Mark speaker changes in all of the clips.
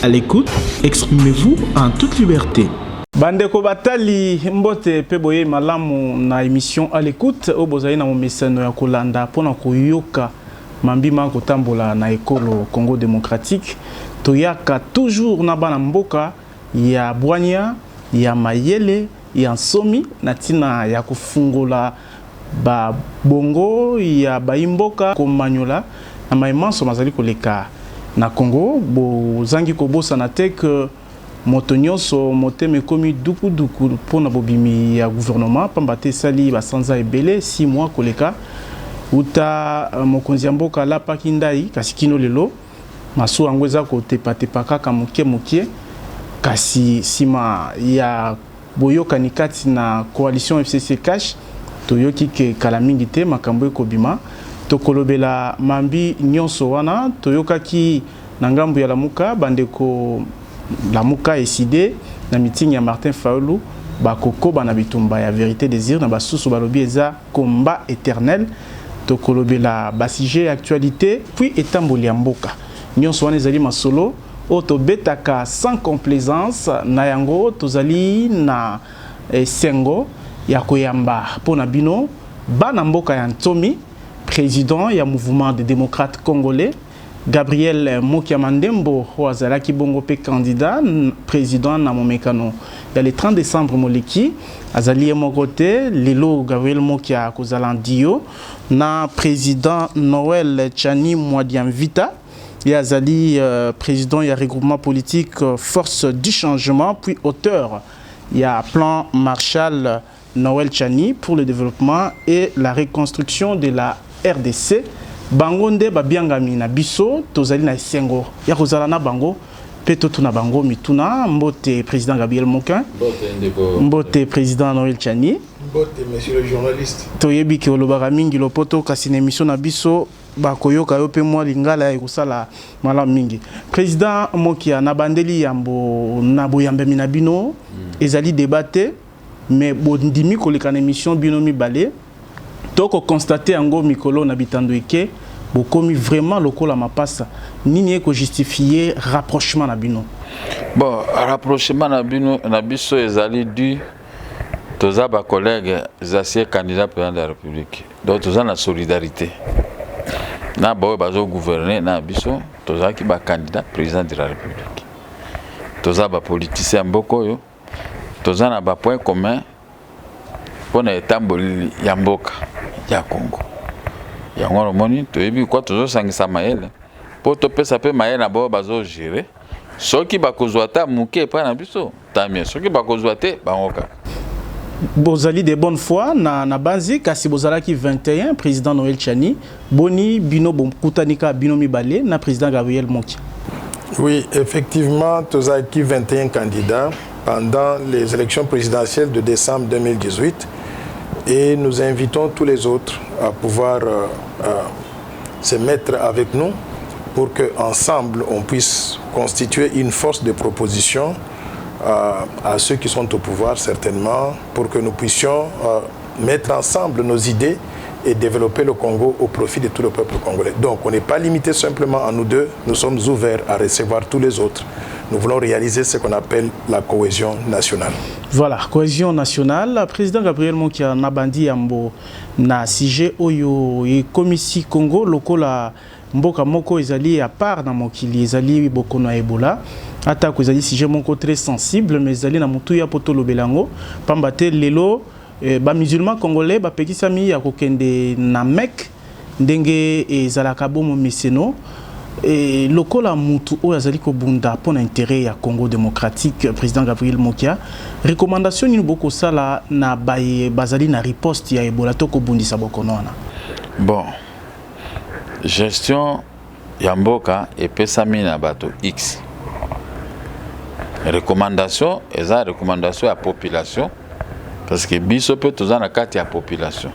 Speaker 1: À l'écoute, exprimez-vous en toute liberté.
Speaker 2: Bandeko batali mbote pe boye malamu na émission à l'écoute o bozali na momesano ya kolanda pona koyoka mambima kotambola na ekolo Congo démocratique toyaka toujours na bana mboka ya bwanya ya mayele ya nsomi na tina ya kufungola ba bongo ya baimboka komanyola na maimanso mazali koleka na Congo bozangi kobosa na te que Motonyoso moteme komi duku pona bobimi ya gouvernement pambate sali basanza ebele 6 mois koleka uta mokonzi mboka la pakindai kasi kino lelo maso angweza ko tepa kaka muke kasi sima ya boyoka nikati na coalition FCC Cash toyoki ke kala mingi te makambo ekobima tokolobela mambi nyonso wana toyoka ki na ngambu ya lamuka bandeko Lamuka décidé na meeting ya Martin Fayulu bakoko bana bitumba ya vérité désir na basusu balobi eza combat éternel tokolobela basije actualité puis etamboli ya mboka nyonso wana ezali masolo oto betaka sans complaisance na yango tozali na sengo ya koyamba pona bino bana mboka ya Ntomi président ya mouvement des démocrates congolais Gabriel Mokia Mandembo Ouazalaki Bongo pe candidat président na momekano ya le 30 décembre moleki azali mokote lelo Gabriel Mokia Kozalandio na président Noël Chani Mwadiamvita ya azali président ya regroupement politique Force du changement puis auteur ya plan Marshall Noël Chani pour le développement et la reconstruction de la RDC Bangonde babiangami na biso tozali na esengo ya kozala na bango peto tuna bango mituna mbote président Gabriel Mokin mbote président Noël Chani
Speaker 3: mbote monsieur le journaliste
Speaker 2: toyebi ke olobaka mingi lopoto kasi na émission na biso bakoyoka yo pe mwa lingala ya kusala mala mingi président Mokia na bandeli yambo na boyambe mina bino ezali débatté mais bondimi koleka na émission bino mibale donc constater en gros mikolo na bitando eke bokomi vraiment lokola mapasa nini eko justifier rapprochement na bino
Speaker 4: bon rapprochement na bino na biso ezali du toza ba collègue zasie candidat président de la République donc toza na solidarité na boyo bazo gouverner na biso toza ki ba candidat président de la République toza ba politicien mboko yo toza na ba point commun pona etamboli ya mboka ya Congo ya ngoro moni toyebi kwa tozo sangisa maele po to pesa pe maele na bo bazo gérer soki bakozwa ta muke pa na biso tamie soki bakozwa te bangoka
Speaker 2: bozali de bonne foi na banzi kasi bozalaki 21 président Noël Chani boni bino bomkutanika bino mibale na président Gabriel Mokia.
Speaker 3: Oui, effectivement tozaki 21 candidats pendant les élections présidentielles de décembre 2018 et nous invitons tous les autres à pouvoir se mettre avec nous pour qu'ensemble on puisse constituer une force de proposition à ceux qui sont au pouvoir certainement pour que nous puissions mettre ensemble nos idées et développer le Congo au profit de tout le peuple congolais. Donc on n'est pas limité simplement à nous deux, nous sommes ouverts à recevoir tous les autres. Nous voulons réaliser ce qu'on appelle la cohésion nationale.
Speaker 2: Voilà, cohésion nationale. Président Gabriel Mokia Nabandi Yambo na CG Oyo et Komissi Congo lokola mboka moko ezali à part na mokili ezali bokono Ebola. Atako ezali CG moko très sensible mais ezali na mutu ya poto lobelango pambate lelo ba musulman congolais ba pekisami ya kokende na Mek ndenge ezalaka bomo miseno. Et lokola mutu o yazali ko bunda pour l'intérêt ya Congo démocratique président Gabriel Mokia recommandation ni boko sala na baye bazali na riposte ya Ebola to ko bundisa bokono wana
Speaker 4: bon gestion ya mboka epesami na bato X recommandation eza recommandation ya population parce que biso pe toza na kati ya population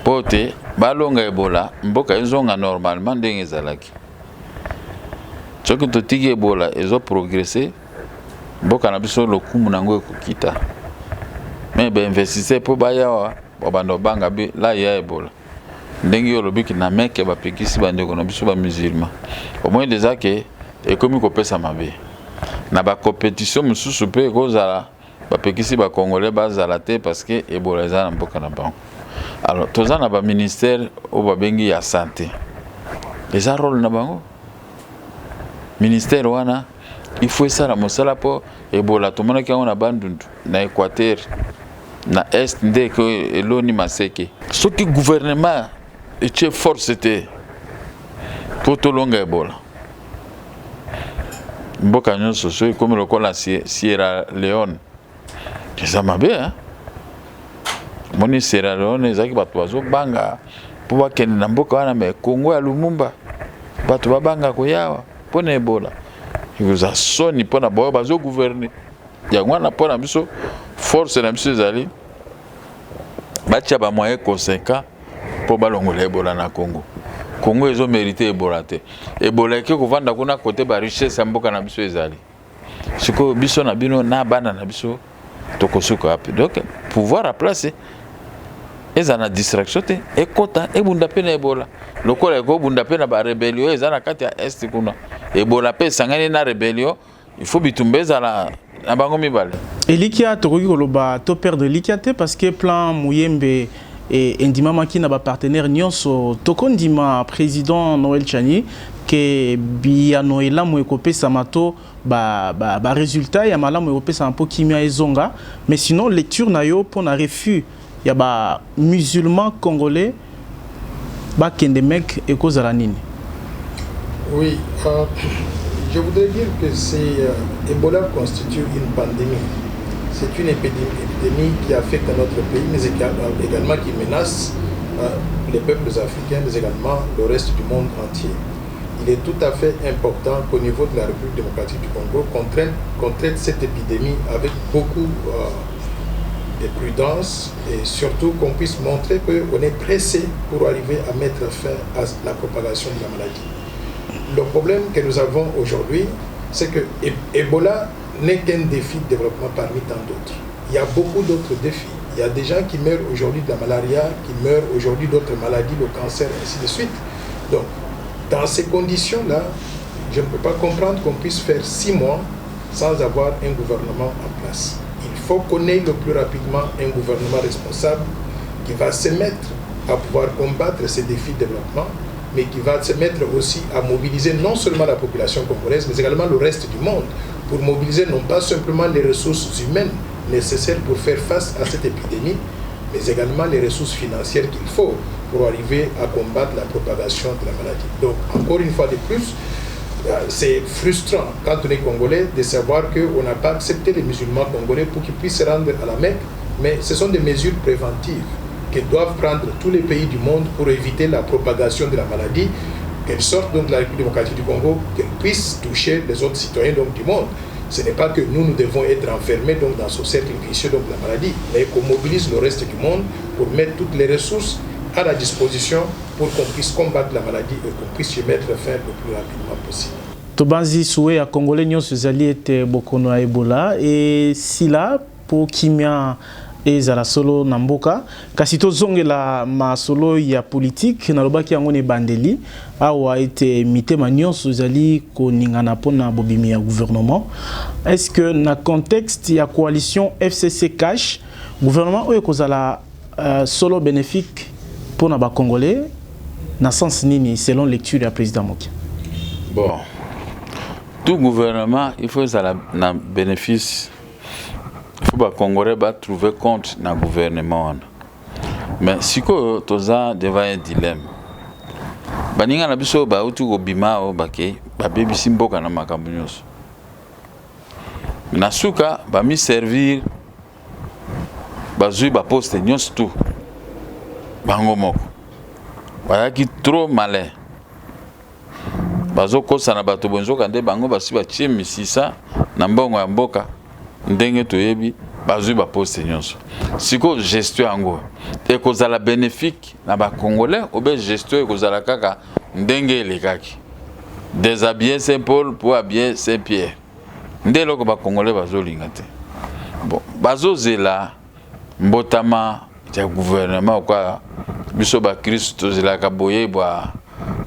Speaker 4: pote balonga Ebola mboka ezonga normalement ndenge ezalaki soki totiki Ebola ezo progresser mboka na biso lokumu nango ekokita mais ba investisseur po bayawa babando banga bi la ya Ebola ndenge yo lobiki na meke ba pekisi bande ko na biso ba musulman au moins déjà que et comme kopesa mabe na ba compétition mususu pe kozala ba pekisi ba congolais bazala te parce que Ebola eza na mboka na bango. Alors toza na ba ministère o ba bengi ya santé eza rôle na bango ministère wana il faut ça la mosala po Ebola to mona ki na bandundu na Équateur na est nde ko eloni maseke soki gouvernement et force était pour tout longa Ebola mboka nyonso so comme le kola Sierra Leone eza mabe hein moni Sierra Leone ezaki bato bazo banga po bakende na mboka wana me Congo ya Lumumba bato babanga koyawa pona Ebola ikoza soni pona boyo bazo gouverner yango wana pona biso force na biso ezali batia ba moyen conséquent po balongola Ebola na Congo. Congo ezo mérité Ebola te. Ebola ke kovanda kuna côté ba richesse mboka na biso ezali. Siko biso na bino na bana na biso tokosuka api. Donc pouvoir à placer ezana distraction te ekota ebunda pe na Ebola. Lokola ko bunda pe na ba rébellion ezana kati ya est kuna. Ebola pe sangani na rébellion, il faut bitumbeza na bango mibale.
Speaker 2: Elikia tokoki koloba to perdre likiate parce que plan Muyembe et indima maki na ba partenaire nyonso tokondima président Noël Tchani que bia Noël mo ekopé samato ba résultat ya malamu ekopé sa mpo kimia ezonga mais sinon lecture na yo pour na refus ya ba musulmans congolais ba kende mek ekozala nini.
Speaker 3: Oui, je voudrais dire que Ebola constitue une pandémie. C'est une épidémie qui affecte notre pays, mais également qui menace les peuples africains, mais également le reste du monde entier. Il est tout à fait important qu'au niveau de la République démocratique du Congo, qu'on traite cette épidémie avec beaucoup de prudence et surtout qu'on puisse montrer qu'on est pressé pour arriver à mettre fin à la propagation de la maladie. Le problème que nous avons aujourd'hui, c'est que Ebola n'est qu'un défi de développement parmi tant d'autres. Il y a beaucoup d'autres défis. Il y a des gens qui meurent aujourd'hui de la malaria, qui meurent aujourd'hui d'autres maladies, le cancer, ainsi de suite. Donc, dans ces conditions-là, je ne peux pas comprendre qu'on puisse faire 6 mois sans avoir un gouvernement en place. Il faut qu'on ait le plus rapidement un gouvernement responsable qui va se mettre à pouvoir combattre ces défis de développement, mais qui va se mettre aussi à mobiliser non seulement la population congolaise, mais également le reste du monde, pour mobiliser non pas simplement les ressources humaines nécessaires pour faire face à cette épidémie, mais également les ressources financières qu'il faut pour arriver à combattre la propagation de la maladie. Donc, encore une fois de plus, c'est frustrant quand on est congolais de savoir qu'on n'a pas accepté les musulmans congolais pour qu'ils puissent se rendre à la Mecque, mais ce sont des mesures préventives que doivent prendre tous les pays du monde pour éviter la propagation de la maladie, qu'elle sorte donc de la République démocratique du Congo, qu'elle puisse toucher les autres citoyens donc, du monde. Ce n'est pas que nous devons être enfermés donc, dans ce cercle vicieux donc, de la maladie, mais qu'on mobilise le reste du monde pour mettre toutes les ressources à la disposition pour qu'on puisse combattre la maladie et qu'on puisse y mettre fin le plus rapidement possible.
Speaker 2: Tobanzi souhait à Congolais nyonso zali ete bokono ya Ebola et si là pour kimia ezala solo na mboka kasi tozongela masolo ya politique nalobaki yango ne bandeli awa ete mitema nyonso zali koningana pona bobimi ya gouvernement. Est-ce que na contexte ya coalition FCC cash gouvernement oyo kozala solo bénéfique pona ba congolais na sens nini selon lecture du président Mokia?
Speaker 4: Bon, tout gouvernement il faut ça na bénéfice. Il faut que les Congolais trouver compte dans le gouvernement. Mais si vous êtes devant un dilemme, vous avez un bima vous servir poste tout. Trop malin. Bazo kosa na bato bonzo kande bango basi ba chimi sisa na mbongo ya mboka ndenge toyebi bazui ba poste nyonso siko gestion yango ekozala bénéfique na ba congolais obe gestion ekozala kaka ndenge elekaki déshabiller Saint-Paul pour habiller Saint-Pierre ndelo ko ba congolais bazolinga te bon bazozela mbotama ya gouvernement kwa biso ba Christ zela ka boye bwa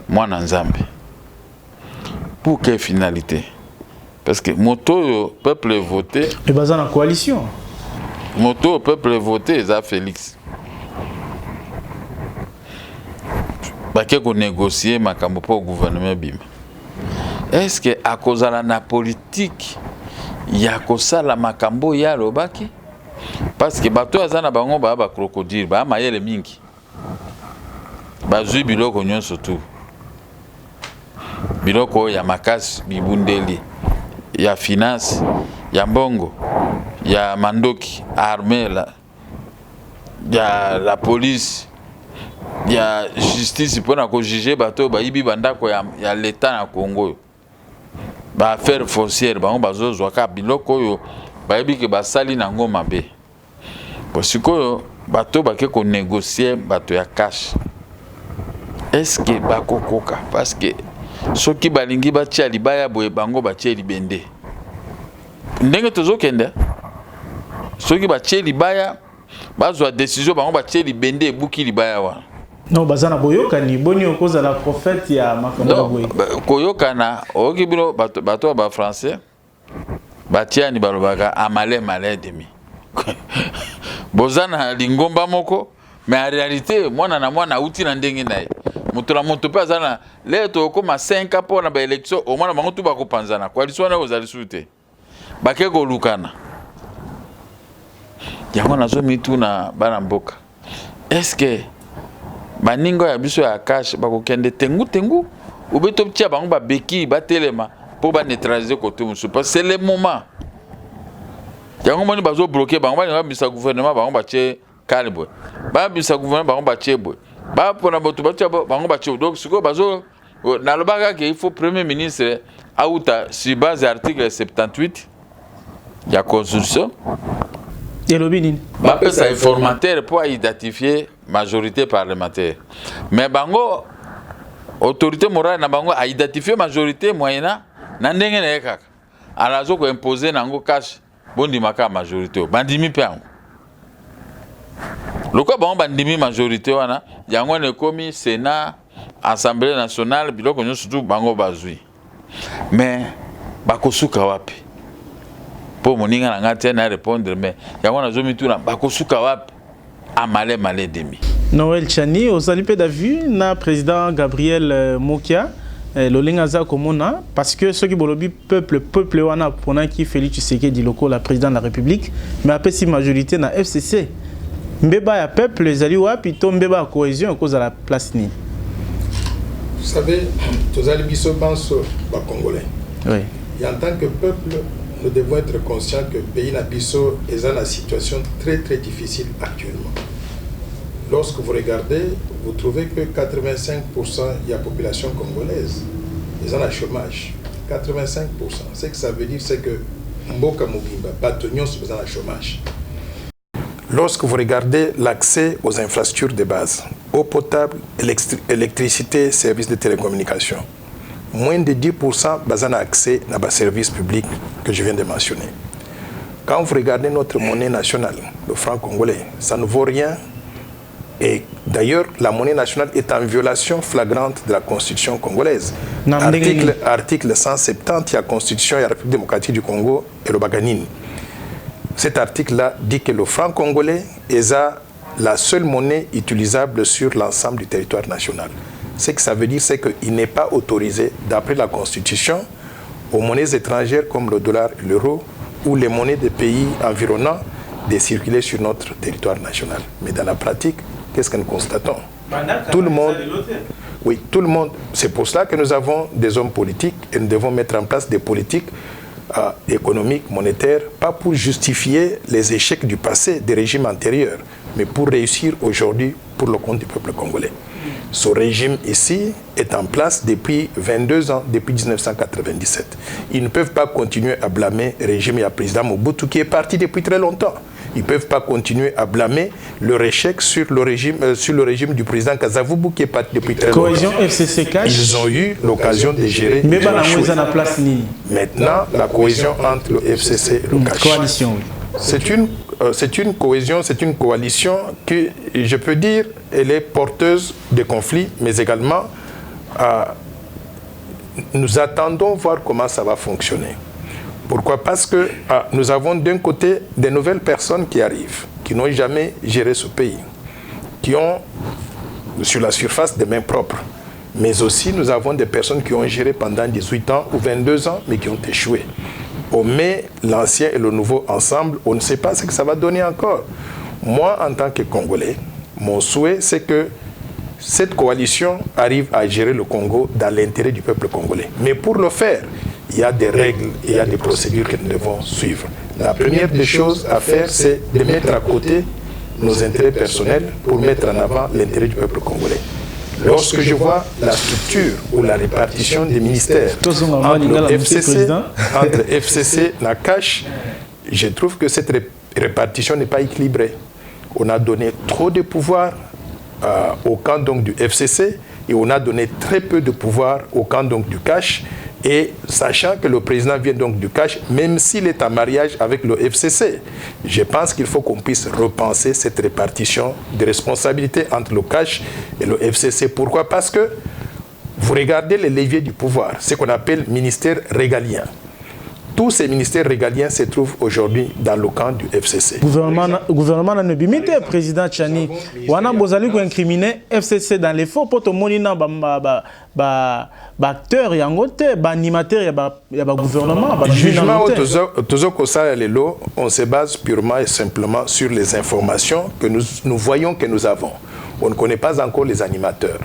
Speaker 4: mwana nzambe Pour quelle finalité? Parce que le peuple voté.
Speaker 2: Et basé dans la coalition.
Speaker 4: Le peuple voté, c'est Félix. Parce qu'on négocier makambo pour le gouvernement bim. Est-ce que à cause de la politique, il y a cause ça la makambo ya lobaki? Parce que bato azana bango ba crocodile ba mayele mingi. Ba zui biloko nyon surtout. Biloko ya makasi bibundeli. Ya finance, ya mbongo, ya mandoki, armée ya la police. Il y a justice pour nous juger bateau ba ibi bandako ya l'état na Congo ba affaire foncière ba on bazo zwaka biloko yo ba ibi ke ba sali na ngoma be parce que bateau ba ke ko négocier bateau ya cash est-ce que ba kokoka parce que soki balingi ba tia libaya boye bango ba tia libende ndenge tozo kende soki ba tia libaya bazwa décision bango ba tia libende buki libaya wa.
Speaker 2: Non, bazana boyokani boni okoza la prophète ya makambo boye.
Speaker 4: Koyokana okibilo bato ba français batia ni balobaka amale malé demi. Bozana lingomba moko mais en réalité mwana na mwana uti na ndenge naye. Mutu la moto pe azana leto ko ma 5 ans pour na ba élection au mwana bango tu ba ko panzana. Coalition na ozali sute. Bake ko lukana. Yango nazo mitu na bana mboka. Est-ce que baningo ya biso ya cash bakokende tengu ubeto tia bango ba beki ba telema pour ba neutraliser côté musu parce c'est le moment yango moni bazo bloquer bango ba bisa gouvernement bango ba tie calme ba bisa gouvernement bango ba tie boy ba pona botu ba tia bango ba tie donc siko bazo na lobaka que il faut premier ministre auta sur base article 78 ya constitution
Speaker 2: et lobby
Speaker 4: ba pesa informateur pour identifier majorité parlementaire. Mais bango autorité morale na bango a identifié majorité moyenne na ndenge na kaka. Alazo ko imposer nango cash bondi maka majorité. Bandimi pe ango. Loko bango bandimi majorité wana yango ne komi Sénat, Assemblée nationale biloko nyo surtout bango bazui. Mais bakosuka wapi? Pour moninga na ngati na répondre mais yango na zomi tuna bakosuka wapi? Amale malé demi.
Speaker 2: Noël Chani, aux alipes d'avis, na président Gabriel Mokia, l'Olingaza Komona, parce que ceux qui bolobi peuple wana pendant qui Félix Tshisekedi loko la président de la République, mais après si majorité na FCC, mbeba ya peuple les ali wapi to mbeba cohésion à cause de la place ni.
Speaker 3: Vous savez, tous les biso pensent aux Congolais.
Speaker 2: Oui.
Speaker 3: Et en tant que peuple, nous devons être conscients que le pays Nabiso est dans une situation très difficile actuellement. Lorsque vous regardez, vous trouvez que 85% de la population congolaise est dans le chômage. 85%. Ce que ça veut dire, c'est que Mboka Mobimba, Batonyon sont dans le chômage. Lorsque vous regardez l'accès aux infrastructures de base, eau potable, électricité, services de télécommunication, moins de 10% ont accès à des services publics que je viens de mentionner. Quand vous regardez notre monnaie nationale, le franc congolais, ça ne vaut rien. Et d'ailleurs, la monnaie nationale est en violation flagrante de la Constitution congolaise. Article 170 de la Constitution de la République démocratique du Congo et le Baganine. Cet article-là dit que le franc congolais est la seule monnaie utilisable sur l'ensemble du territoire national. Ce que ça veut dire, c'est qu'il n'est pas autorisé, d'après la Constitution, aux monnaies étrangères comme le dollar et l'euro ou les monnaies des pays environnants de circuler sur notre territoire national. Mais dans la pratique, qu'est-ce que nous constatons? Tout le monde. Oui, tout le monde. C'est pour cela que nous avons des hommes politiques et nous devons mettre en place des politiques économiques, monétaires, pas pour justifier les échecs du passé des régimes antérieurs, mais pour réussir aujourd'hui pour le compte du peuple congolais. Ce régime ici est en place depuis 22 ans, depuis 1997. Ils ne peuvent pas continuer à blâmer le régime et le président Mobutu qui est parti depuis très longtemps. Ils ne peuvent pas continuer à blâmer leur échec sur le régime du président Kasavubu qui est parti depuis très longtemps.
Speaker 2: Cohésion FCC cash.
Speaker 3: Ils ont eu l'occasion de gérer.
Speaker 2: Mais place ni.
Speaker 3: Maintenant, la cohésion entre le FCC et le cash.
Speaker 2: Coalition.
Speaker 3: C'est une cohésion, c'est une coalition que je peux dire, elle est porteuse de conflits, mais également nous attendons voir comment ça va fonctionner. Pourquoi? Parce que nous avons d'un côté des nouvelles personnes qui arrivent, qui n'ont jamais géré ce pays, qui ont sur la surface des mains propres. Mais aussi, nous avons des personnes qui ont géré pendant 18 ans ou 22 ans, mais qui ont échoué. On met l'ancien et le nouveau ensemble, on ne sait pas ce que ça va donner encore. Moi, en tant que Congolais, mon souhait, c'est que cette coalition arrive à gérer le Congo dans l'intérêt du peuple congolais. Mais pour le faire, il y a des règles et il y a des procédures que nous devons suivre. La première des choses à faire, c'est de mettre à côté nos intérêts personnels pour mettre en avant l'intérêt du peuple congolais. Lorsque je vois la structure ou la répartition des ministères entre FCC et la CACH, je trouve que cette répartition n'est pas équilibrée. On a donné trop de pouvoir au camp donc, du FCC et on a donné très peu de pouvoir au camp donc, du CACH. Et sachant que le président vient donc du CACH, même s'il est en mariage avec le FCC, je pense qu'il faut qu'on puisse repenser cette répartition de responsabilités entre le CACH et le FCC. Pourquoi? Parce que vous regardez les leviers du pouvoir, ce qu'on appelle ministère régalien. Tous ces ministères régaliens se trouvent aujourd'hui dans le camp du FCC.
Speaker 2: Gouvernement n'a bimité, président Tchani. On a besoin d'incriminer FCC dans les faux pour tout le monde. Acteurs, animateurs, il y a gouvernement.
Speaker 3: Jugement on se base purement et simplement sur les informations que nous voyons que nous avons. On ne connaît pas encore les animateurs.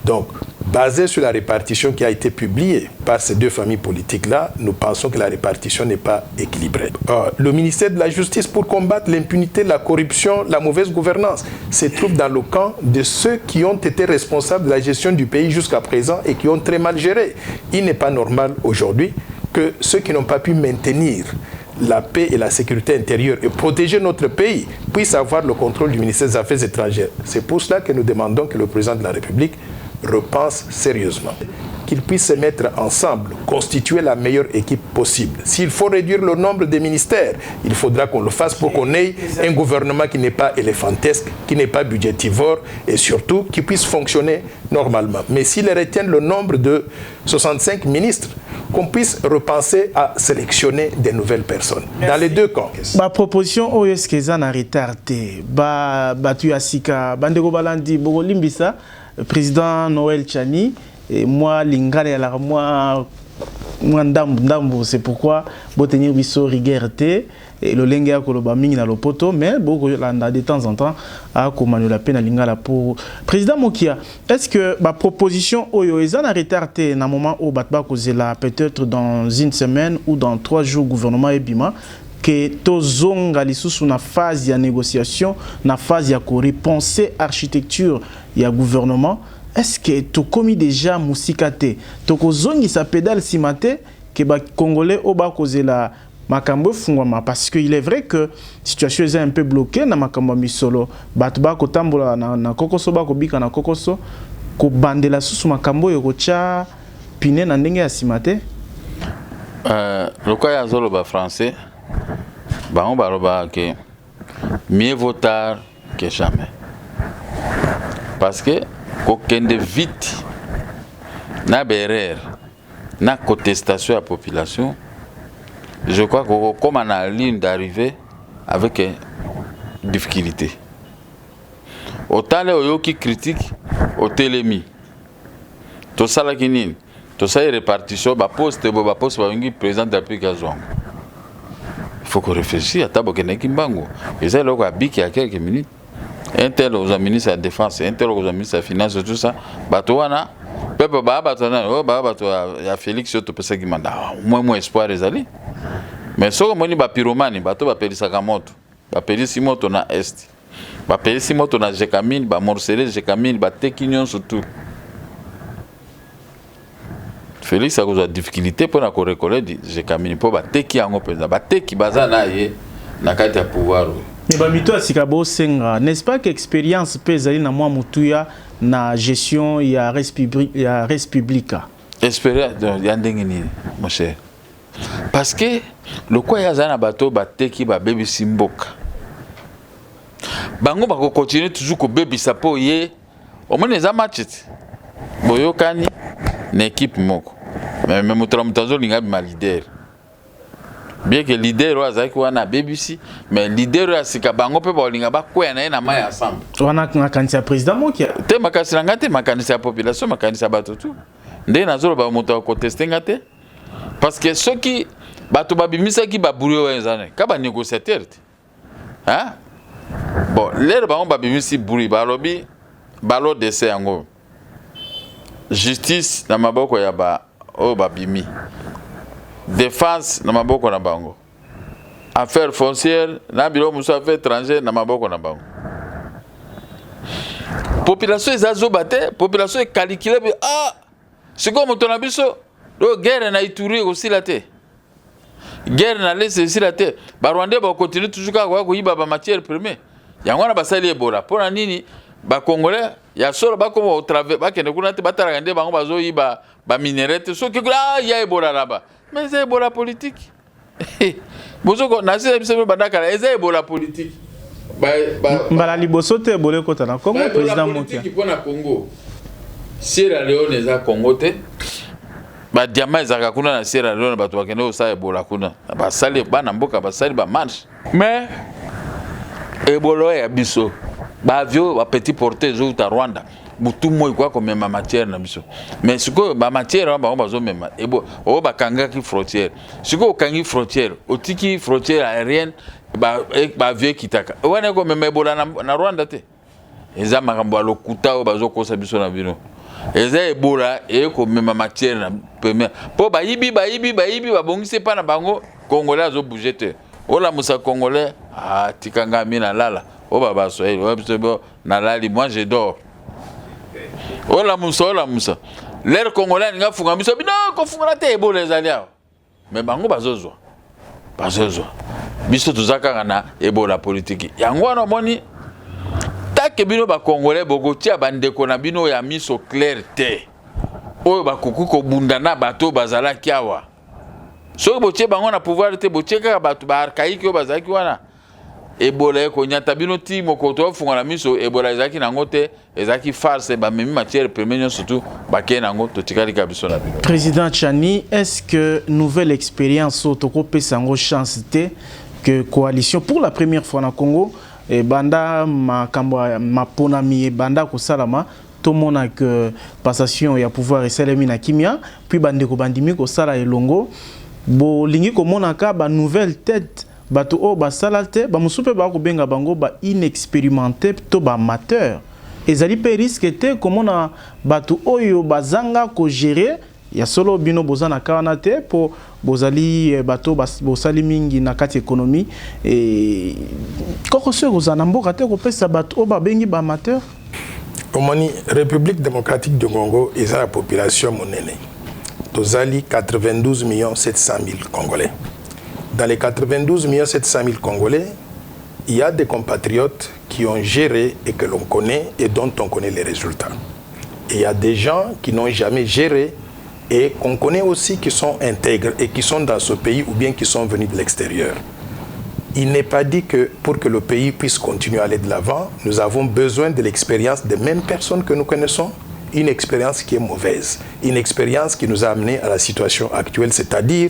Speaker 3: Donc, basé sur la répartition qui a été publiée par ces deux familles politiques-là, nous pensons que la répartition n'est pas équilibrée. Le ministère de la Justice, pour combattre l'impunité, la corruption, la mauvaise gouvernance, se trouve dans le camp de ceux qui ont été responsables de la gestion du pays jusqu'à présent et qui ont très mal géré. Il n'est pas normal aujourd'hui que ceux qui n'ont pas pu maintenir la paix et la sécurité intérieure et protéger notre pays puissent avoir le contrôle du ministère des Affaires étrangères. C'est pour cela que nous demandons que le président de la République repense sérieusement, qu'ils puissent se mettre ensemble, constituer la meilleure équipe possible. S'il faut réduire le nombre de ministères, il faudra qu'on le fasse pour qu'on ait un gouvernement qui n'est pas éléphantesque, qui n'est pas budgétivore et surtout qui puisse fonctionner normalement. Mais s'ils retiennent le nombre de 65 ministres, qu'on puisse repenser à sélectionner des nouvelles personnes. Dans les deux camps.
Speaker 2: Ma proposition, oh, est-ce qu'ils en ont retardé? Tu as sika, Bandego Balandi, Bogo Limbisa, président Noël Tchani, et moi, Lingale, alors moi, Ndambo, c'est pourquoi, Botenir Bisso, Rigerte, et le Lenga Koloba Mingi na Lopoto, mais beaucoup de temps en temps, à Komanu la peine à Lingala pour. Président Mokia, est-ce que ma proposition, Oyo, ils en ont retardé dans un moment où Batba Kozela, peut-être dans une semaine ou dans 3 jours, gouvernement Ebima, que tozonga lisusu na phase de négociation, na phase de repenser architecture et gouvernement, est-ce que tu commis déjà musikate, tu kozongi sa pédale simate que ba Congolais oba kozela makambo fungwama parce qu'il est vrai que situation est un peu bloquée na makambo misolo, batba ko tambola na kokoso ba ko bika na kokoso ko bandela susu makambo yokocha pine na ndenge ya simate.
Speaker 4: Le cas ya zolo ba français ba on ba que mieux vaut tard que jamais. Parce que aucun de vite na berrer na contestation à la population, je crois que comme on a ligne d'arrivée avec difficulté. Autant les qui critiquent au télémi. Tout ça là qui n'est, tout ça est répartition, bah poste bah président de la République. Il faut qu'on réfléchisse à table que n'est qu'imbango. Et ça là quoi bique il y a quelques minutes. Un tel aux ministres de la défense, un tel aux ministres de la finance, tout ça. Batouana, peuple il y a Félix qui peut qui manda. Moins espoir les alliés. Mais ce que moni ba pyromane, bato ba peli Sakamoto, ba peli Simoto na est, ba peli Simoto na Jekamine, ba morceler Jekamine, ba Tekinyon surtout. Félix a eu difficulté pour na ko reconnaître Jekamine pour ba Teki yango penza, ba Teki bazana ye na kati ya pouvoir.
Speaker 2: Mais bamito asikabo senga, n'est-ce pas qu'expérience pezali na moi mutuya na gestion ya Respublica.
Speaker 4: Expérience ya ndengeni mon cher. Parce que le quoi ya zana bato bateki ba baby simboka. Bango ba continuer toujours ko baby sapo ye. Au moins les matchs. Boyokani na équipe moko. Mais Moutramutazo linga ma leader. Bien que leader wazaki wana BBC, mais leader ya sikabango pe ba linga ba kwena na mai ensemble.
Speaker 2: Wana kanisa président mokia.
Speaker 4: Te makasi ngate makanisa population makanisa bato tout. Ndé nazolo ba moto contester ngate. Parce que ceux qui bato babimisa ki ba buri wenzane, ka ba négociateur. Hein? Bon, l'air ba on babimisi buri ba lobi balo dese yango. Justice na maboko ya ba o babimi. Défense na maboko na bango. Affaires foncières na biro muso affaires étrangères na maboko na bango. Population ezazo bate, population est calculée ah c'est comme moto na biso do guerre na Ituri aussi la te. Guerre na l'est aussi la te. Ba Rwanda ba continue toujours ka ko yiba ba matière première. Yango na basali Ebola. Pona nini ba Congolais ya solo ba ko au travers ba kende kuna te batara ngende bango bazo yiba ba minéralité so ki ah ya Ebola là-bas. Mais c'est Ebola politique. Bozoko na se biso badaka c'est Ebola politique.
Speaker 2: Mbala liboso te Ebola kota na Congo président Mokia.
Speaker 4: Qui pona Congo. Sierra Leone za Congo te. Ba diamant ezaka kuna na Sierra Leone bato bakende osa Ebola kuna. Ba sali bana mboka ba sali ba marche. Mais Ebola ya biso. Ba avion ba petit porteur zo ta Rwanda. Butu moi quoi comme ma matière na biso. Mais ce que ba matière ba bazo mema ebo o ba kanga ki frontière. Ce que o kangi frontière, o tiki frontière aérienne ba avion kitaka. Wana ko mema Ebola na Rwanda te. Eza makambo lokuta o bazo kosa biso na bino. Eza Ebola e ko mema matière na première. Po ba yibi ba bongise pa na bango Congolais zo bouger te. O la musa Congolais tikanga mina lala. O baba so na lali moi je dors. Ola Moussa. L'air congolais nga funga biso bino ko funga te Ebola ezalia. Mais bango bazozwa. Biso tuzaka na Ebola politique. Yango na moni take bino ba congolais bogo tia bandeko na bino ya miso clair te. Oyo ba kuku ko bunda na bato bazala kiawa. So botie bango na pouvoir te botie ka bato ba archaïque yo bazaki wana. Ebola ko nyata bino ti mokoto funga na miso Ebola ezaki nango te ezaki farce ba memi matière première surtout ba ke nango to tikali ka biso na bino.
Speaker 2: Président Tchani, est-ce que nouvelle expérience au Toko Pesango chance te que coalition pour la première fois na Congo et banda ma ponami et banda ko salama tout monde a que passation ya pouvoir et selemi na kimia puis bande ko bandimi ko sala elongo bo lingi ko monaka ba nouvelle tête bato o ba salate ba musupe ba ko benga bango ba inexpérimenté to ba amateur ezali pe risque te comment na bato oyo bazanga ko gérer ya solo bino bozana kana te po bozali bato bosali mingi na kati économie et koko se kozana mboka te ko pesa bato o ba bengi ba amateur.
Speaker 3: Omoni République démocratique du Congo et la population monene tozali 92 700 000 Congolais. Dans les 92 700 000 Congolais, il y a des compatriotes qui ont géré et que l'on connaît et dont on connaît les résultats. Et il y a des gens qui n'ont jamais géré et qu'on connaît aussi qui sont intègres et qui sont dans ce pays ou bien qui sont venus de l'extérieur. Il n'est pas dit que pour que le pays puisse continuer à aller de l'avant, nous avons besoin de l'expérience des mêmes personnes que nous connaissons, une expérience qui est mauvaise, une expérience qui nous a amené à la situation actuelle, c'est-à-dire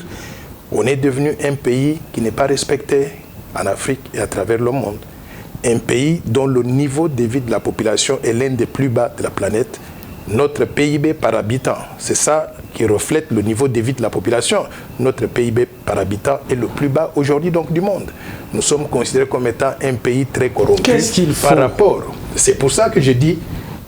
Speaker 3: on est devenu un pays qui n'est pas respecté en Afrique et à travers le monde. Un pays dont le niveau de vie de la population est l'un des plus bas de la planète. Notre PIB par habitant, c'est ça qui reflète le niveau de vie de la population. Notre PIB par habitant est le plus bas aujourd'hui donc du monde. Nous sommes considérés comme étant un pays très corrompu.
Speaker 2: Qu'est-ce qu'il faut?
Speaker 3: Par rapport. C'est pour ça que je dis,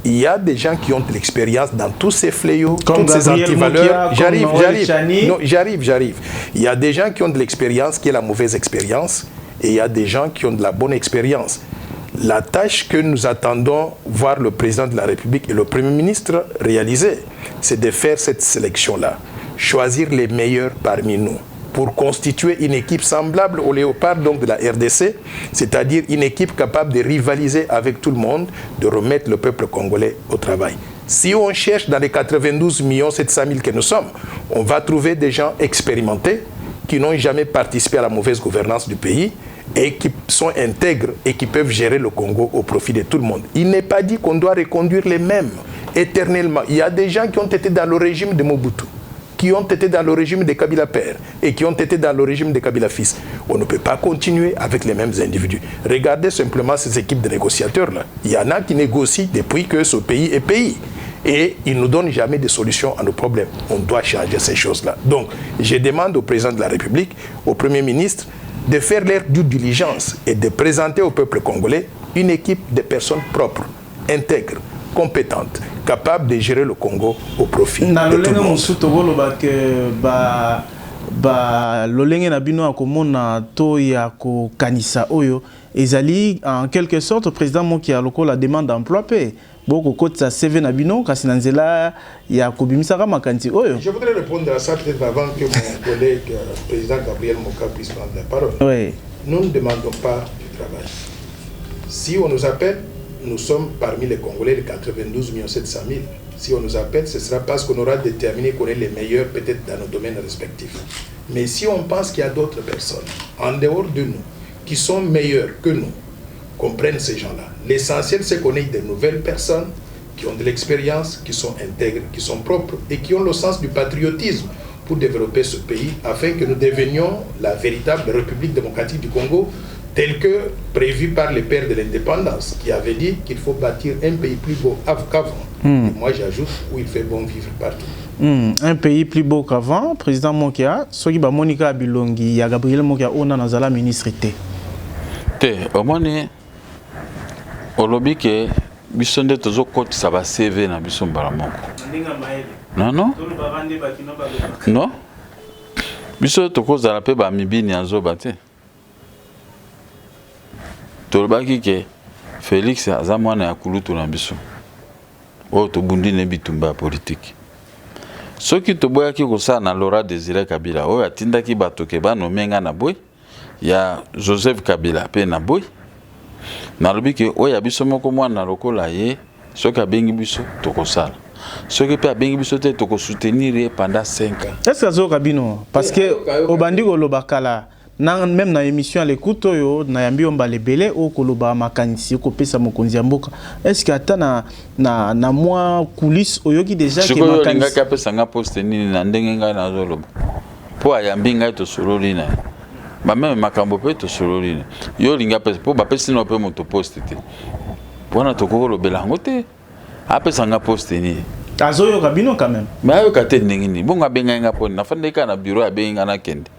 Speaker 3: il y a des gens qui ont de l'expérience dans tous ces fléaux,
Speaker 2: comme
Speaker 3: toutes ces antivaleurs. J'arrive. Il y a des gens qui ont de l'expérience, qui est la mauvaise expérience, et il y a des gens qui ont de la bonne expérience. La tâche que nous attendons voir le président de la République et le Premier ministre réaliser, c'est de faire cette sélection-là, choisir les meilleurs parmi nous, pour constituer une équipe semblable au Léopard donc de la RDC, c'est-à-dire une équipe capable de rivaliser avec tout le monde, de remettre le peuple congolais au travail. Si on cherche dans les 92 700 000 que nous sommes, on va trouver des gens expérimentés qui n'ont jamais participé à la mauvaise gouvernance du pays et qui sont intègres et qui peuvent gérer le Congo au profit de tout le monde. Il n'est pas dit qu'on doit reconduire les mêmes éternellement. Il y a des gens qui ont été dans le régime de Mobutu. qui ont été dans le régime de Kabila père et qui ont été dans le régime de Kabila fils. On ne peut pas continuer avec les mêmes individus. Regardez simplement ces équipes de négociateurs-là. Il y en a qui négocient depuis que ce pays est pays. Et ils ne nous donnent jamais de solution à nos problèmes. On doit changer ces choses-là. Donc, je demande au président de la République, au Premier ministre, de faire leur due diligence et de présenter au peuple congolais une équipe de personnes propres, intègres, compétentes, capables de gérer le Congo au profit de tout le monde.
Speaker 2: Lolenge na bino akomona to ya ko kanisa oyo ezali en quelque sorte président moki ya lokola demande d'emploi pe boko kotsa CV na bino kasi na nzela ya kobimisaka makanti oyo.
Speaker 3: Je voudrais répondre à ça peut-être avant que mon collègue président Gabriel Moka puisse prendre la parole.
Speaker 2: Oui.
Speaker 3: Nous ne demandons pas du travail. Si on nous appelle, nous sommes parmi les Congolais de 92 700 000. Si on nous appelle, ce sera parce qu'on aura déterminé qu'on est les meilleurs peut-être dans nos domaines respectifs. Mais si on pense qu'il y a d'autres personnes en dehors de nous qui sont meilleures que nous, qu'on prenne ces gens-là. L'essentiel, c'est qu'on ait de nouvelles personnes qui ont de l'expérience, qui sont intègres, qui sont propres et qui ont le sens du patriotisme pour développer ce pays afin que nous devenions la véritable République démocratique du Congo tel que prévu par les pères de l'indépendance qui avaient dit qu'il faut bâtir un pays plus beau qu'avant. Moi, j'ajoute où il fait bon vivre partout.
Speaker 2: Un pays plus beau qu'avant, président Mokia, Soki ba Monica Bilongi, ya Gabriel Mokia, on a nazala ministre
Speaker 4: au moins, au lobby que bisonde tozo côté ça va CV na bison baramoko. Non non. Non. Biso to ko za pe ba mibini azo bate. Tolbaki ke Félix azamwana ya kulutu na biso. O to bundi ne bitumba politique. Soki to boya ki ko sa na Laurent Désiré Kabila o atindaki bato ke ba no menga na boy. Ya Joseph Kabila pe na boy. Nalobi ke oya biso moko mwana lokola ye soki abengi biso tokosala. Soki pe abengi biso te toko soutenir pendant 5 ans.
Speaker 2: Est-ce que zo kabino parce que obandi ko lobakala même na émission à l'écoute yo na yambi omba lebele o koloba makanisi ko pesa mokonzi mboka. Est-ce que ata na moi coulisses oyoki déjà
Speaker 4: que makanisi nga ka pesa nga poste nini na ndenge nga na zo loba. Po ayambi nga to sololi na. Ba même makambo pe to sololi. Yo linga pesa po ba pesa no pe moto poste te. Pona to ko lobela ngote. Apesa nga poste ni.
Speaker 2: Azoyo kabino quand même.
Speaker 4: Mais ayo kate ndenge ni. Bonga benga nga poni na fandeka na bureau abenga na kende.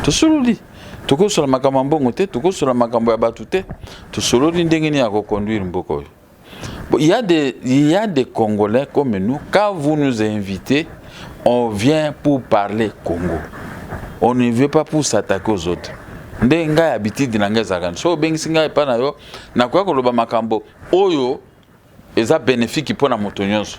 Speaker 4: To sololi. To ko sola makambo mbongo te, to ko sola makambo ya batu te. To sololi ndenge ni ya ko conduire mboko. Bon, il y a des Congolais comme nous. Quand vous nous invitez, on vient pour parler Congo. On ne veut pas pour s'attaquer aux autres. Ndenga habitude na ngeza kan. So bengi singa pa na yo na kwa ko loba makambo oyo eza bénéfique pour na moto nyonso.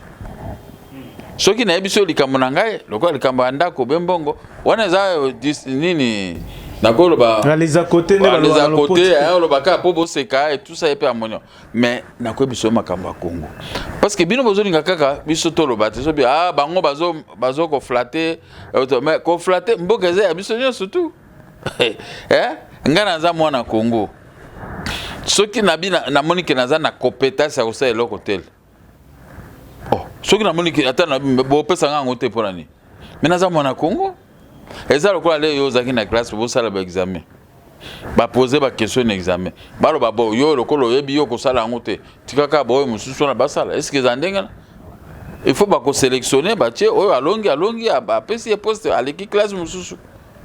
Speaker 4: Soki na ebiso likambo na ngai lokwa likambo andako bembongo wana eza nini nakolo ba
Speaker 2: les à côté
Speaker 4: le baka po boseka et tout ça et pe amonyo mais nakwe biso makambo Congo parce que bino bozolinga kaka biso to lo bate so bi bango bazo ko flatter mais ko flatter mboka za biso nyonso tout ngana za mwana Congo soki nabina na monike naza na compétence ya kosa eloko tel soki na monike ata na bo pesa nga ngote pona ni mais naza mwana Congo eza lokola le yo zaki na classe bo sala ba examen ba poser ba question na examen balo babo yo lokolo yebi yo ko sala ngote tikaka boy mususu na basala est-ce que zandenga il faut ba ko sélectionner ba tie oyo alongi ba pesi poste aleki classe mususu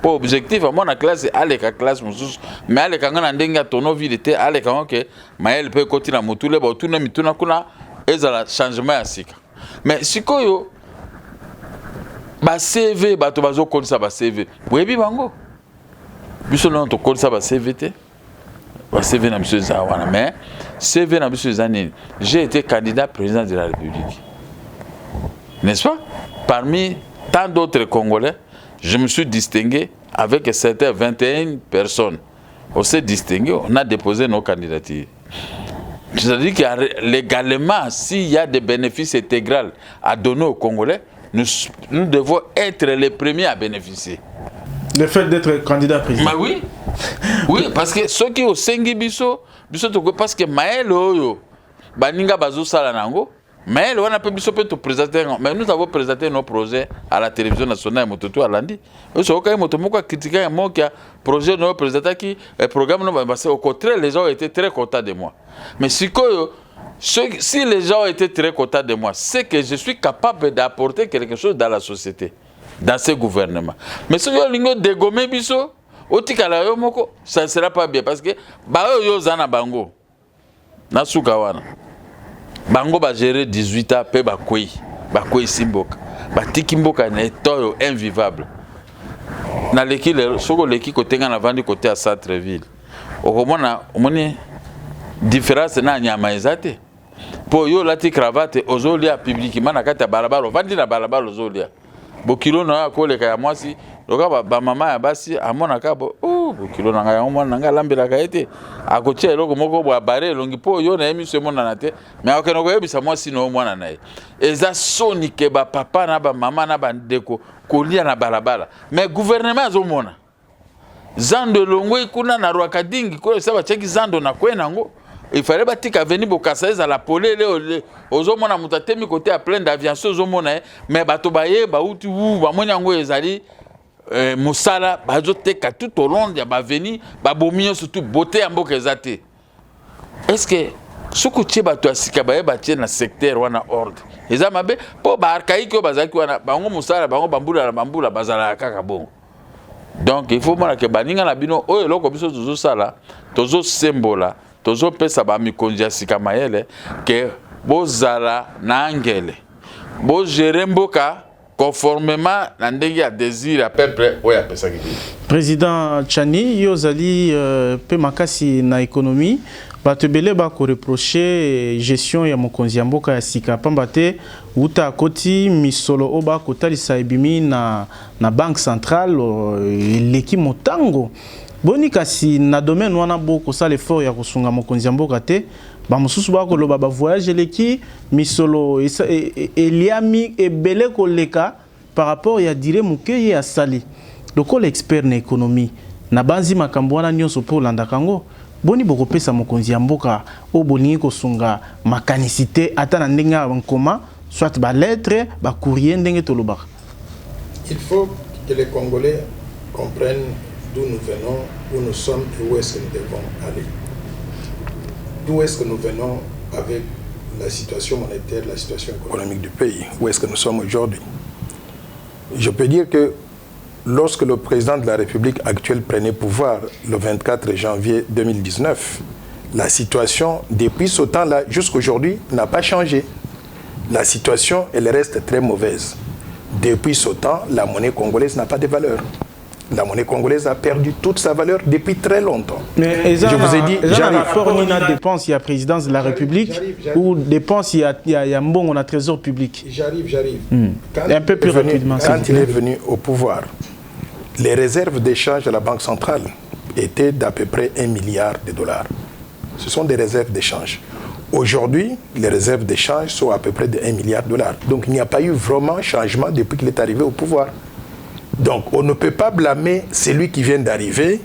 Speaker 4: pour objectif à mon classe aleka classe mususu mais aleka ngana ndenga tono vidité aleka OK mael pe koti na mutule ba tuna mituna kuna ezala changement ya sika mais sikoyo ba CV bato bazo konsa ba CV webi bango biso non to konsa ba CV te ba CV na monsieur Zawana mais CV na monsieur Zanini j'ai été candidat président de la République n'est-ce pas parmi tant d'autres Congolais je me suis distingué avec certaines 21 personnes on s'est distingué on a déposé nos candidatures. C'est-à-dire que légalement, s'il y a des bénéfices intégraux à donner aux Congolais, nous devons être les premiers à bénéficier.
Speaker 2: Le fait d'être candidat président.
Speaker 4: Mais oui. Oui, parce que ceux qui ont sengi biso parce que Maël Oyo, Baninga Bazo Salanango, Mais on a pu présenter, mais nous avons présenté nos projets à la télévision nationale Mototo à lundi. Nous avons critiqué un mot qui a projet nous présenté qui programme au contraire les gens étaient très contents de moi. Mais si les gens étaient très contents de moi, c'est que je suis capable d'apporter quelque chose dans la société, dans ce gouvernement. Mais si on dégomme biso, ça ne sera pas bien parce que yo zana bango na sukawana. Bango ba gérer 18 ans pe ba koyi simboka ba tikimboka na toyo invivable na leki le soko leki côté ngana vandi côté à centre-ville okomona omoni différence na nyama ezate po yo lati cravate ozolia publiquement na kata balabalo vandi na balabalo ozolia bokilo na ko leka ya mwasi loka ba mama ya basi amona ka bo bokilo na nga mwana nga lambela ka ete akotia eloko moko bo bare longi po yo na emission mona na te mais okeno ko yebisa mwasi no mwana na ye eza soni ke ba papa na ba mama na ba ndeko kolia na balabala mais gouvernement azomona zando longwe kuna na Rwakadingi ko saba cheki zando na kwena ngo il fallait batika venir bokasa za la polele ozomona mutatemi côté à plein d'aviation ozomona mais bato baye ba uti ba mona ngo ezali Moussala, bazoteka tout au long de ba veni, ba bomio surtout beauté en mboka ezate. Est-ce que ce que tu bato asika ba batie na secteur wana ordre. Eza mabe po ba archaïque o bazaki wana bango Moussala bango bambula bazala kaka bon. Donc il faut mona ke baninga na bino oyo loko biso tozo sala, tozo sembola, tozo pesa ba mikonzi asika mayele ke bozala na angele. Bo gérer mboka conformément à ndenge désir à peuple oya pesa kidi.
Speaker 2: Président Tchani yozali pe makasi na économie batebele ba ko reprocher gestion ya mokonzi ya mboka ya sika pambate uta koti misolo oba kotalisa ebimi na banque centrale leki motango boni kasi na domaine wana boko sala effort ya kosunga mokonzi ya mboka te ba mususu ba ko loba ba voyage leki misolo eliami ebele ko leka par rapport ya dire muke ya sali loko l'expert na économie na banzi makambo wana nyonso po landa kango boni boko pesa mokonzi ya mboka o bolingi kosunga makanicité ata na ndenge ya nkoma soit ba lettre ba courrier ndenge to lobaka.
Speaker 3: Il faut que les Congolais comprennent d'où nous venons, où nous sommes et où est-ce que nous devons aller. D'où est-ce que nous venons avec la situation monétaire, la situation économique du pays? Où est-ce que nous sommes aujourd'hui? Je peux dire que lorsque le président de la République actuelle prenait pouvoir le 24 janvier 2019, la situation depuis ce temps-là jusqu'aujourd'hui n'a pas changé. La situation, elle reste très mauvaise. Depuis ce temps, la monnaie congolaise n'a pas de valeur. La monnaie congolaise a perdu toute sa valeur depuis très longtemps.
Speaker 2: Mais je vous ai dit, j'arrive. Il y a dépenses, il y a présidence de la République, j'arrive. Ou dépenses, il y a bon, on a trésor public.
Speaker 3: J'arrive.
Speaker 2: Un peu plus rapidement.
Speaker 3: Quand il est venu au pouvoir, les réserves d'échange de la Banque centrale étaient d'à peu près 1 milliard de dollars. Ce sont des réserves d'échange. Aujourd'hui, les réserves d'échange sont à peu près de 1 milliard de dollars. Donc il n'y a pas eu vraiment changement depuis qu'il est arrivé au pouvoir. Donc on ne peut pas blâmer celui qui vient d'arriver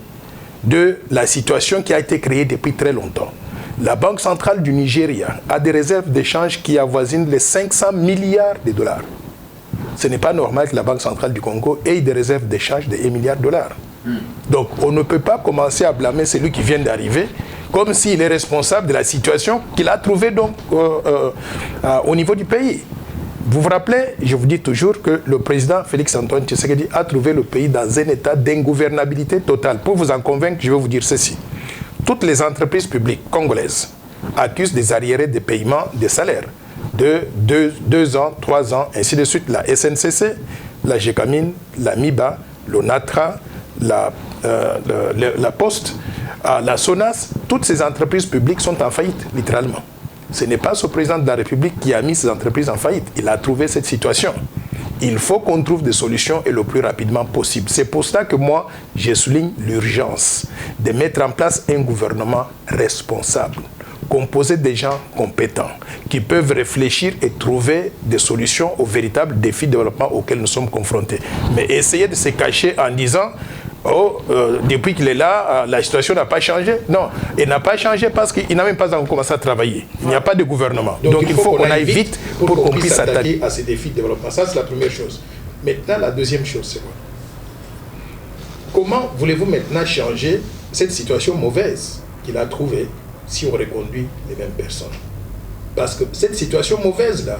Speaker 3: de la situation qui a été créée depuis très longtemps. La Banque centrale du Nigeria a des réserves d'échange qui avoisinent les 500 milliards de dollars. Ce n'est pas normal que la Banque centrale du Congo ait des réserves d'échange de 1 milliard de dollars. Donc on ne peut pas commencer à blâmer celui qui vient d'arriver comme s'il est responsable de la situation qu'il a trouvée donc, au niveau du pays. Vous vous rappelez, je vous dis toujours que le président Félix-Antoine Tshisekedi a trouvé le pays dans un état d'ingouvernabilité totale. Pour vous en convaincre, je vais vous dire ceci. Toutes les entreprises publiques congolaises accusent des arriérés de paiement des salaires de 2 ans, 3 ans, ainsi de suite. La SNCC, la GECAMINE, la MIBA, l'ONATRA, la Poste, la SONAS, toutes ces entreprises publiques sont en faillite, littéralement. Ce n'est pas ce président de la République qui a mis ces entreprises en faillite. Il a trouvé cette situation. Il faut qu'on trouve des solutions et le plus rapidement possible. C'est pour cela que moi, je souligne l'urgence de mettre en place un gouvernement responsable, composé de gens compétents, qui peuvent réfléchir et trouver des solutions aux véritables défis de développement auxquels nous sommes confrontés. Mais essayer de se cacher en disant depuis qu'il est là, la situation n'a pas changé. Non, elle n'a pas changé parce qu'il n'a même pas encore commencé à travailler. Il n'y a pas de gouvernement. Donc il faut qu'on aille vite pour qu'on puisse s'attaquer à ces défis de développement. Ça, c'est la première chose. Maintenant, la deuxième chose, c'est quoi? Comment voulez-vous maintenant changer cette situation mauvaise qu'il a trouvée si on reconduit les mêmes personnes? Parce que cette situation mauvaise-là,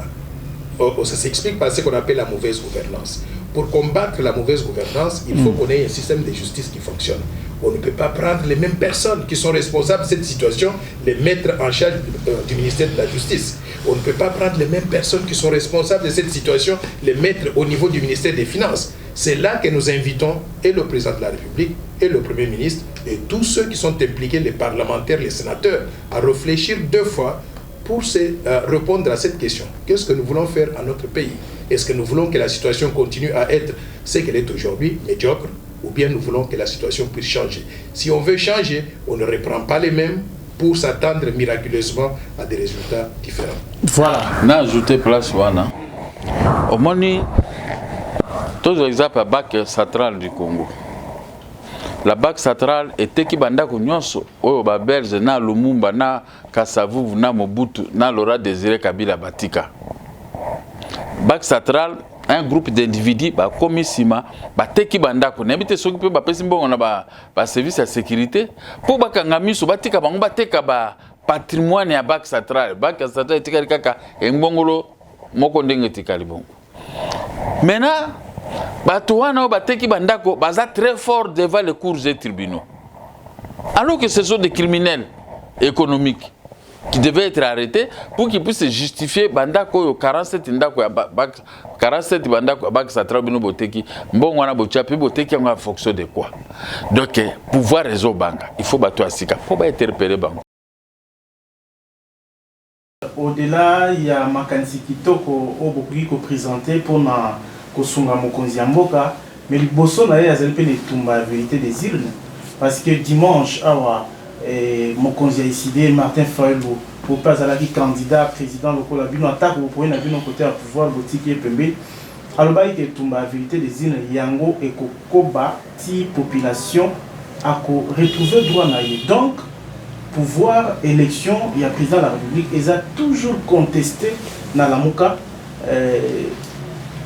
Speaker 3: ça s'explique par ce qu'on appelle la mauvaise gouvernance. Pour combattre la mauvaise gouvernance, il faut qu'on ait un système de justice qui fonctionne. On ne peut pas prendre les mêmes personnes qui sont responsables de cette situation, les mettre en charge du ministère de la Justice. On ne peut pas prendre les mêmes personnes qui sont responsables de cette situation, les mettre au niveau du ministère des Finances. C'est là que nous invitons et le président de la République et le Premier ministre et tous ceux qui sont impliqués, les parlementaires, les sénateurs, à réfléchir 2 fois pour répondre à cette question. Qu'est-ce que nous voulons faire à notre pays? Est-ce que nous voulons que la situation continue à être ce qu'elle est aujourd'hui, médiocre, ou bien nous voulons que la situation puisse changer? Si on veut changer, on ne reprend pas les mêmes pour s'attendre miraculeusement à des résultats différents.
Speaker 2: Voilà.
Speaker 4: On a ajouté place, voilà. Au moins, tous les exemples à Banque centrale du Congo. La Banque centrale était qui banda kunyonso oyo ba Belge na Lumumba na Kasavubu na Mobutu na Laurent Désiré Kabila batika. Banque centrale un groupe d'individus ba komisima ba teki banda ko nebite soki pe ba pesi mbongo na ba service de sécurité pour ba kangamiso batika bango bateka ba patrimoine ya Banque centrale. Banque centrale etikali kaka embongolo moko ndenge etikali bongo. Maintenant Batouana bateki bandako baza très fort devant les cours et tribunaux. Alors que ce sont des criminels économiques qui devaient être arrêtés pour qu'ils puissent justifier bandako 47 ndako 47 bandako Banque centrale bino boteki mbongo wana bochapi boteki en fonction de quoi. Donc pouvoir réseau banque, il faut bato asika pour ba interpeller banque.
Speaker 2: Au-delà, il y a makanisi kitoko au bokuki ko présenter pour na kosunga mokonzi mboka, mais le bosso na yazali pe ne tumba vérité des urnes parce que dimanche awa mokonzi a décidé Martin Fayulu pour pas aller candidat président local la bino attaque pour na bino côté à pouvoir botiki pembe aloba ke tumba vérité des urnes yango et kokoba ti population a ko retrouver droit na ye. Donc pouvoir élection il y a président de la République ils a toujours contesté na la moka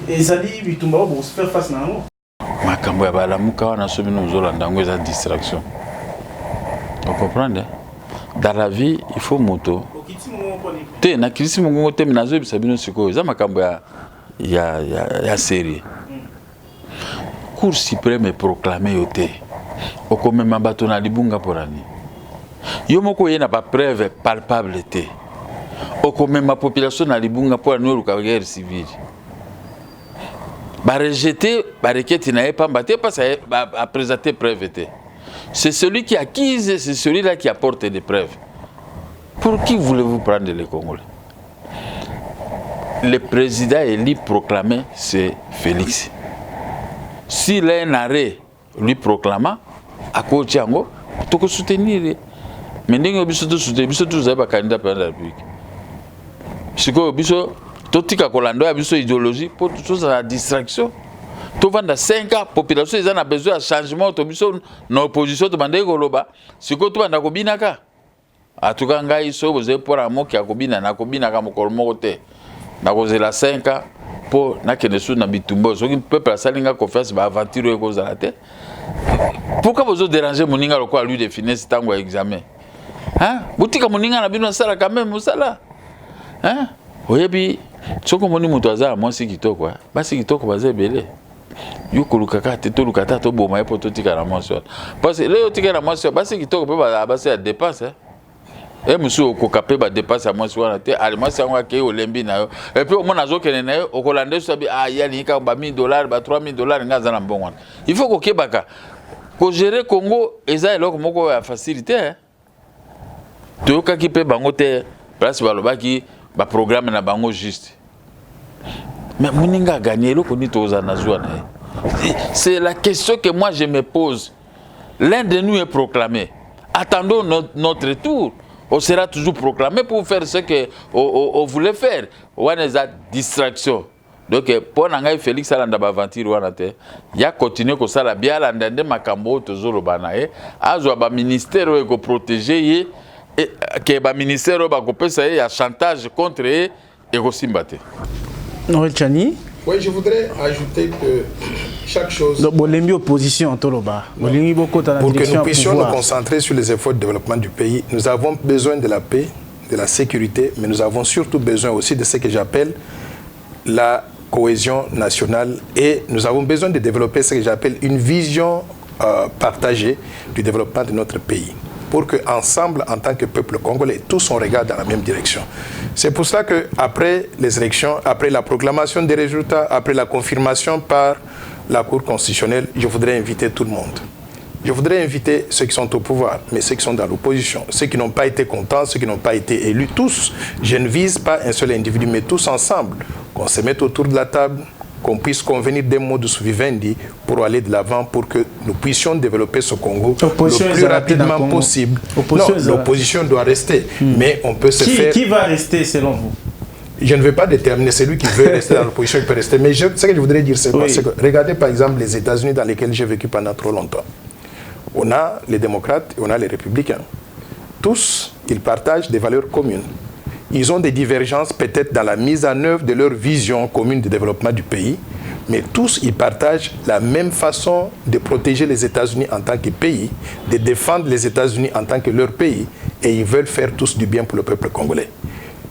Speaker 2: ezali bitumba pour se faire face na ngo
Speaker 4: makambo ya balamuka wana sobi nous olanda ngo eza distraction. Vous comprenez? Dans la vie il faut moto te na kilisi mongo te minazo bisabino siko eza makambo ya série. Cour suprême est proclamé yote okomema bato na libunga porani yo moko yena ba preuve palpable te okomema population na libunga porani oluka guerre civile. Ba rejeter ba requête na pas mbaté parce à présenter preuve. C'est celui qui accuse, c'est celui-là qui apporte des preuves. Pour qui voulez-vous prendre les Congolais? Le président élu proclamé, c'est Félix. S'il a un arrêt lui proclamant, à quoi Tiango, tu peux soutenir. Mais nous avons soutenir, nous avons candidat pour la République. C'est quoi, totika kolando ya biso idéologie pour tout ça la distraction. To vanda 5 ans population ils ont besoin de changement to biso na opposition to bande koloba. Siko to banda ko binaka. Atuka ngai so boze pour amoki akobina na kobina ka mokolo moko te. Na kozela 5 ans pour na kende sou na bitumbo. So ki peuple salinga confiance ba aventure ko za la te. Pourquoi vous déranger moninga lokwa lui de finesse tango examen? Hein? Butika moninga na bino sala quand même musala. Hein? Oyebi soko moni mutu aza mwasi kitoko basi kitoko baza belé yo kolukaka te to lukata to boma epo to tika na mwasi parce que leo tika na mwasi basi kitoko pe basi ya dépense e musu okoka pe ba dépense ya mwasi wana te ali mwasi yango ke olembi na yo et puis omona zokene na yo okolande so bi yani ka ba $1000 ba $3000 ngaza na mbongo il faut kokebaka ko gérer Congo eza eloko moko ya facilité to ka ki pe bango te place balobaki ba programme na bango juste. Mais Mouninga a gagné le connaît aux Anazouana. C'est la question que moi je me pose. L'un de nous est proclamé. Attendons notre tour. On sera toujours proclamé pour faire ce que on voulait faire. On a des distractions. Donc pour nanga Félix alanda ba aventure wana te ya continuer ko sala bien alanda nde makambo tozolo banae azwa ba ministère ko protéger ye que ba ministère ba ko pesa ya chantage contre et ko simbate.
Speaker 2: Noël Tchani.
Speaker 3: Oui, je voudrais ajouter que chaque chose...
Speaker 2: Pour que nous puissions
Speaker 3: nous concentrer sur les efforts de développement du pays, nous avons besoin de la paix, de la sécurité, mais nous avons surtout besoin aussi de ce que j'appelle la cohésion nationale et nous avons besoin de développer ce que j'appelle une vision partagée du développement de notre pays, pour qu'ensemble, en tant que peuple congolais, tous on regarde dans la même direction. C'est pour cela qu'après les élections, après la proclamation des résultats, après la confirmation par la Cour constitutionnelle, je voudrais inviter tout le monde. Je voudrais inviter ceux qui sont au pouvoir, mais ceux qui sont dans l'opposition, ceux qui n'ont pas été contents, ceux qui n'ont pas été élus, tous. Je ne vise pas un seul individu, mais tous ensemble, qu'on se mette autour de la table, qu'on puisse convenir des mots de vivendi pour aller de l'avant, pour que nous puissions développer ce Congo le plus rapidement possible. L'opposition doit rester, mais on peut se faire...
Speaker 2: Qui va rester selon vous?
Speaker 3: Je ne vais pas déterminer celui qui veut rester dans l'opposition qui peut rester, mais ce que je voudrais dire, c'est que regardez par exemple les États-Unis dans lesquels j'ai vécu pendant trop longtemps. On a les démocrates et on a les républicains. Tous, ils partagent des valeurs communes. Ils ont des divergences peut-être dans la mise en œuvre de leur vision commune de développement du pays, mais tous, ils partagent la même façon de protéger les États-Unis en tant que pays, de défendre les États-Unis en tant que leur pays, et ils veulent faire tous du bien pour le peuple congolais.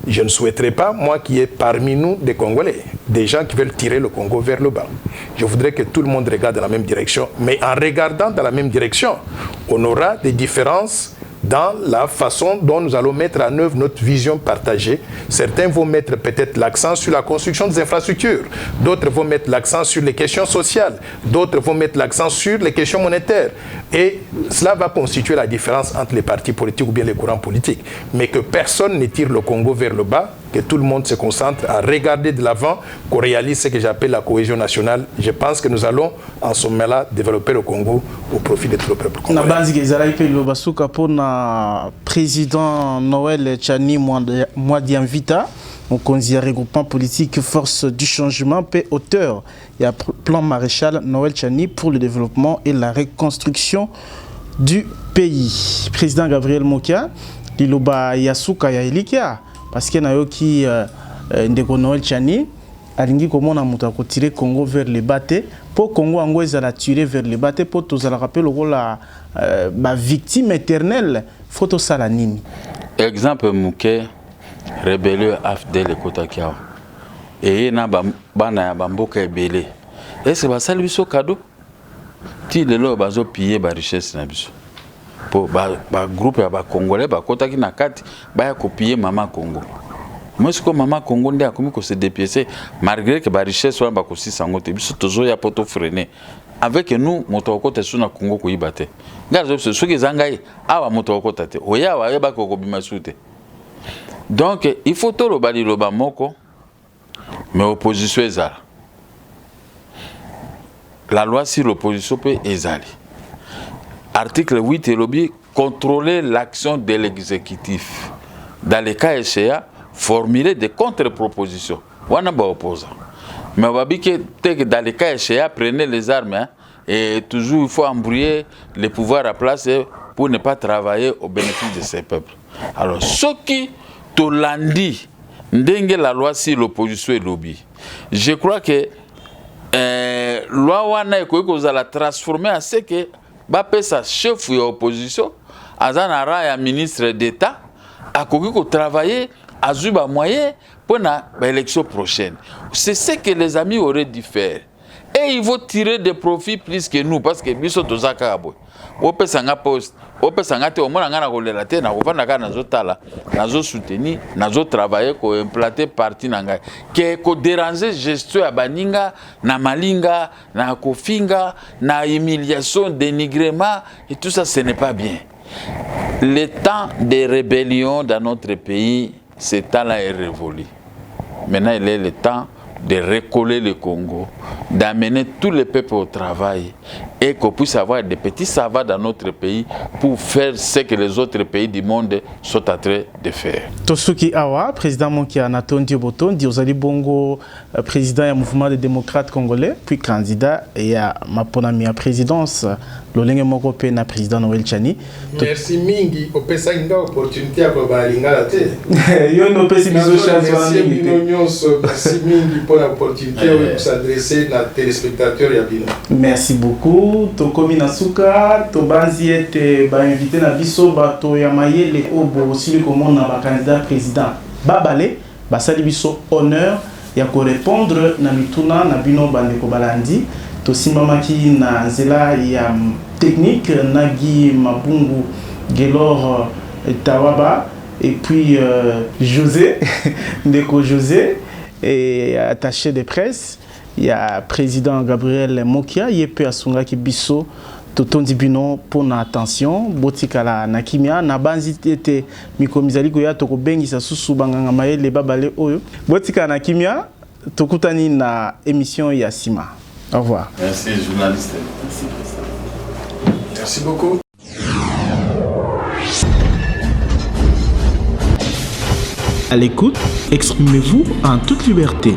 Speaker 3: Je ne souhaiterais pas, moi, qu'il y ait parmi nous des Congolais, des gens qui veulent tirer le Congo vers le bas. Je voudrais que tout le monde regarde dans la même direction, mais en regardant dans la même direction, on aura des différences dans la façon dont nous allons mettre en œuvre notre vision partagée. Certains vont mettre peut-être l'accent sur la construction des infrastructures, d'autres vont mettre l'accent sur les questions sociales, d'autres vont mettre l'accent sur les questions monétaires. Et cela va constituer la différence entre les partis politiques ou bien les courants politiques. Mais que personne ne tire le Congo vers le bas, que tout le monde se concentre à regarder de l'avant, qu'on réalise ce que j'appelle la cohésion nationale. Je pense que nous allons, en ce moment-là, développer le Congo au profit de tout le peuple congolais.
Speaker 2: Président Noël Tchani Mwadiamvita, au conseiller regroupement politique Force du Changement, paix auteur et un plan maréchal Noël Tchani pour le développement et la reconstruction du pays. Président Gabriel Mokia, Liloba Yasuka Yailikia, parce qu'il y a qui ndeko Noël Tchani, alingi comment on a tiré Congo vers les bâtés, pour Congo Ango ils a tiré vers les bâtés, pour tous à la rappeler le rôle la victime éternelle, photo salanini. Exemple
Speaker 4: Mouké, rébellion Afdel et Kotakiao. Et na bana bamboka ebele. Est-ce que ça lui so cadeau? Ti le lo bazo piller ba richesse na biso. Pour ba groupe ya ba congolais ba kotaki na kati ba ya copier mama Congo. Moi ce que mama Congo ndé akomi ko se dépiécer malgré que ba richesse wana ba ko 600 te biso tozo ya poto freiner. Avec nous motoko te suna Congo ko yibate. Ngazo ce soki zangai awa motoko tate. Oya wa yeba ko bimasute. Donc il faut to lo bali lo ba moko mais opposition ezala. La loi sur l'opposition peut exaler. Article 8 et lobby contrôler l'action de l'exécutif. Dans les cas échéants, formuler des contre-propositions. Wana ba opposant. Mais on va dire que dans les cas échéants, prenez les armes hein, et toujours il faut embrouiller les pouvoirs à place pour ne pas travailler au bénéfice de ces peuples. Alors, ce qui te l'andi, ndenge la loi sur l'opposition et lobby, je crois que loi wana ekoki la transformer à ce que bapesa chef de l'opposition, azanara ya ministre d'État, akoki ko travailler à zuba moyen pour l'élection prochaine. C'est ce que les amis auraient dû faire. Et ils vont tirer des profits plus que nous parce que nous sommes tous à Kabo. Ope sanga poste, ope sanga te omona ngana ko lela te na ko vanda kana zo tala, na zo soutenir, na zo travailler ko implanter parti nanga que ko déranger gestion ya baninga na malinga, na kofinga, na humiliation, dénigrement et tout ça ce n'est pas bien. Le temps des rébellions dans notre pays, ce temps-là est révolu. Maintenant, il est le temps de recoller le Congo, d'amener tous les peuples au travail et qu'on puisse avoir des petits savoirs dans notre pays pour faire ce que les autres pays du monde sont en train de faire.
Speaker 2: Tosuki Awa, président Mokia Natondi Botondi, Ozali Bongo, président du mouvement des démocrates congolais, puis candidat et à Maponami à présidence, l'Olenge Mokope na président Noël Chani.
Speaker 3: Merci Mingi, au pesa une opportunité à Balinga la tête.
Speaker 2: Yo no pesi biso chance
Speaker 3: merci Mingi pour l'opportunité de s'adresser à téléspectateurs Yabino.
Speaker 2: Merci beaucoup. Tokomi Nasuka, Tobanzi était invité na biso bato ya mayele obo sili komona na candidat président. Babale, basali biso honneur ya ko répondre na mituna na bino bandeko balandi. Tosimamaki na nzela ya technique Nagi Mabungu Gelor Tawaba et puis José Ndeko José et attaché de presse. Il y a président Gabriel Mokia, Yepe Asunga Kibiso, Totondi Bino pour na attention, Botikala Nakimia, Nabanzi Tete Mikomizali Goya Toko Bengi Sasusu Banganga Maele Babale Oyo, Botika Nakimia, Tokutani na émission Yassima. Au revoir.
Speaker 4: Merci journaliste.
Speaker 3: Merci président. Merci beaucoup.
Speaker 1: À l'écoute, exprimez-vous en toute liberté.